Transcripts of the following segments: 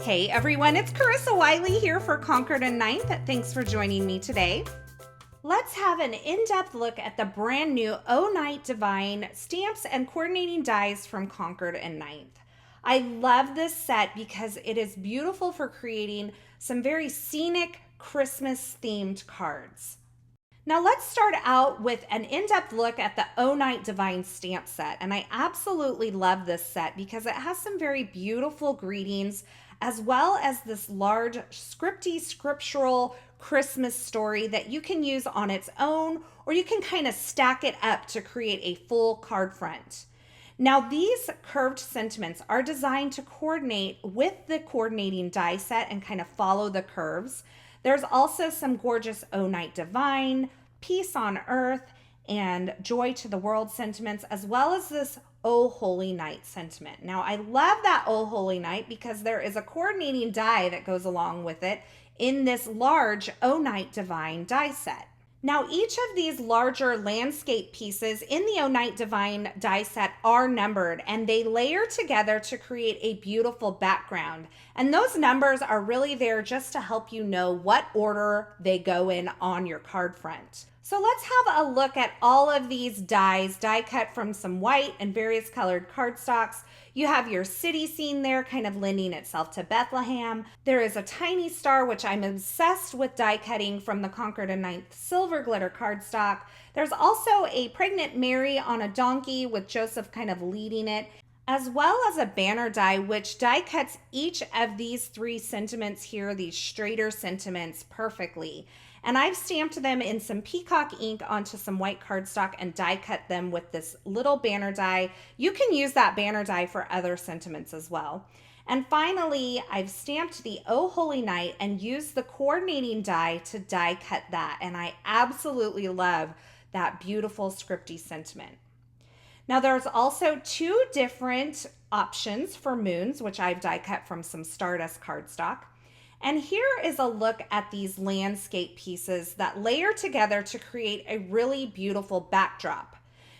Hey everyone, it's Carissa Wiley here for Concord and Ninth. Thanks for joining me today. Let's have an in-depth look at the brand new O Night Divine stamps and coordinating dies from Concord and Ninth. I love this set because it is beautiful for creating some very scenic Christmas themed cards. Now let's start out with an in-depth look at the O Night Divine stamp set. And I absolutely love this set because it has some very beautiful greetings as well as this large scripty scriptural Christmas story that you can use on its own, or you can kind of stack it up to create a full card front. Now these curved sentiments are designed to coordinate with the coordinating die set and kind of follow the curves. There's also some gorgeous O Night Divine, peace on earth, and joy to the world sentiments, as well as this O Holy Night sentiment. Now I love that O Holy Night because there is a coordinating die that goes along with it in this large O Night Divine die set. Now each of these larger landscape pieces in the O Night Divine die set are numbered, and they layer together to create a beautiful background. And those numbers are really there just to help you know what order they go in on your card front. So let's have a look at all of these dies, die cut from some white and various colored cardstocks. You have your city scene there kind of lending itself to Bethlehem. There is a tiny star, which I'm obsessed with die cutting from the Concord and Ninth silver glitter cardstock. There's also a pregnant Mary on a donkey with Joseph kind of leading it, as well as a banner die, which die cuts each of these three sentiments here, these straighter sentiments, perfectly. And I've stamped them in some peacock ink onto some white cardstock and die cut them with this little banner die. You can use that banner die for other sentiments as well. And finally, I've stamped the O Holy Night and used the coordinating die to die cut that. And I absolutely love that beautiful scripty sentiment. Now there's also two different options for moons, which I've die cut from some Stardust cardstock. And here is a look at these landscape pieces that layer together to create a really beautiful backdrop.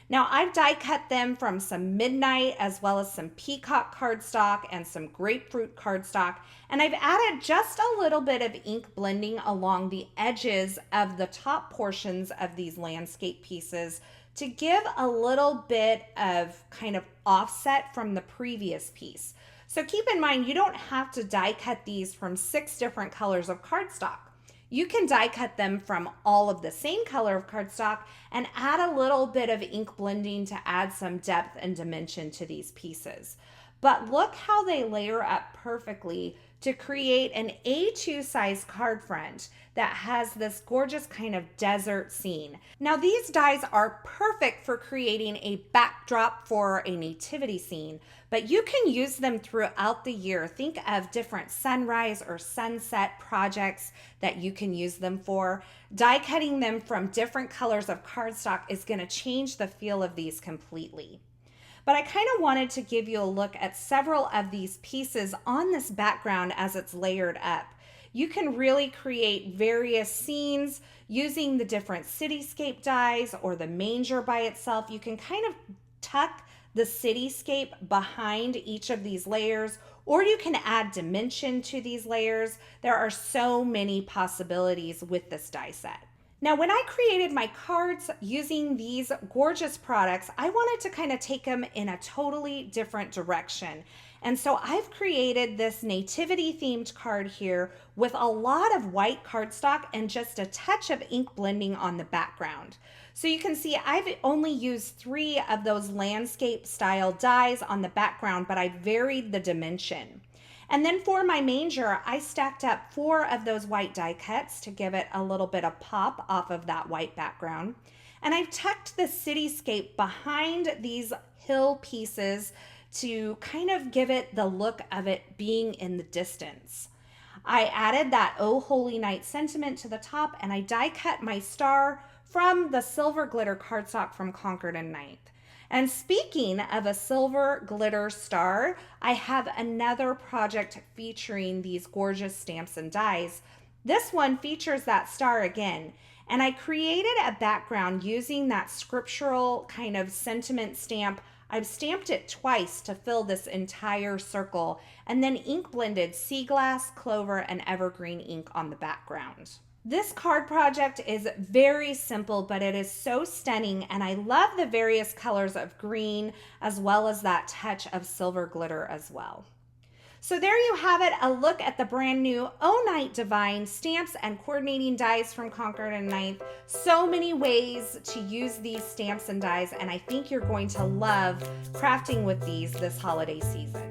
Now I've die cut them from some Midnight as well as some peacock cardstock and some grapefruit cardstock. And I've added just a little bit of ink blending along the edges of the top portions of these landscape pieces to give a little bit of kind of offset from the previous piece. So keep in mind, you don't have to die cut these from 6 different colors of cardstock. You can die cut them from all of the same color of cardstock and add a little bit of ink blending to add some depth and dimension to these pieces. But look how they layer up perfectly to create an A2 size card front that has this gorgeous kind of desert scene. Now these dies are perfect for creating a backdrop for a nativity scene, but you can use them throughout the year. Think of different sunrise or sunset projects that you can use them for. Die cutting them from different colors of cardstock is going to change the feel of these completely. But I kind of wanted to give you a look at several of these pieces on this background as it's layered up. You can really create various scenes using the different cityscape dies or the manger by itself. You can kind of tuck the cityscape behind each of these layers, or you can add dimension to these layers. There are so many possibilities with this die set. Now, when I created my cards using these gorgeous products, I wanted to kind of take them in a totally different direction. And so I've created this nativity themed card here with a lot of white cardstock and just a touch of ink blending on the background. So you can see I've only used 3 of those landscape style dies on the background, but I varied the dimension. And then for my manger, I stacked up 4 of those white die cuts to give it a little bit of pop off of that white background. And I've tucked the cityscape behind these hill pieces to kind of give it the look of it being in the distance. I added that O Holy Night sentiment to the top, and I die cut my star from the silver glitter cardstock from Concord and Ninth. And speaking of a silver glitter star, I have another project featuring these gorgeous stamps and dies. This one features that star again, And I created a background using that scriptural kind of sentiment stamp. I've stamped it twice to fill this entire circle, and then ink blended sea glass, clover, and evergreen ink on the background. This card project is very simple, but it is so stunning, and I love the various colors of green as well as that touch of silver glitter as well. So there you have it, a look at the brand new O Night Divine stamps and coordinating dies from Concord and Ninth. So many ways to use these stamps and dies, and I think you're going to love crafting with these this holiday season.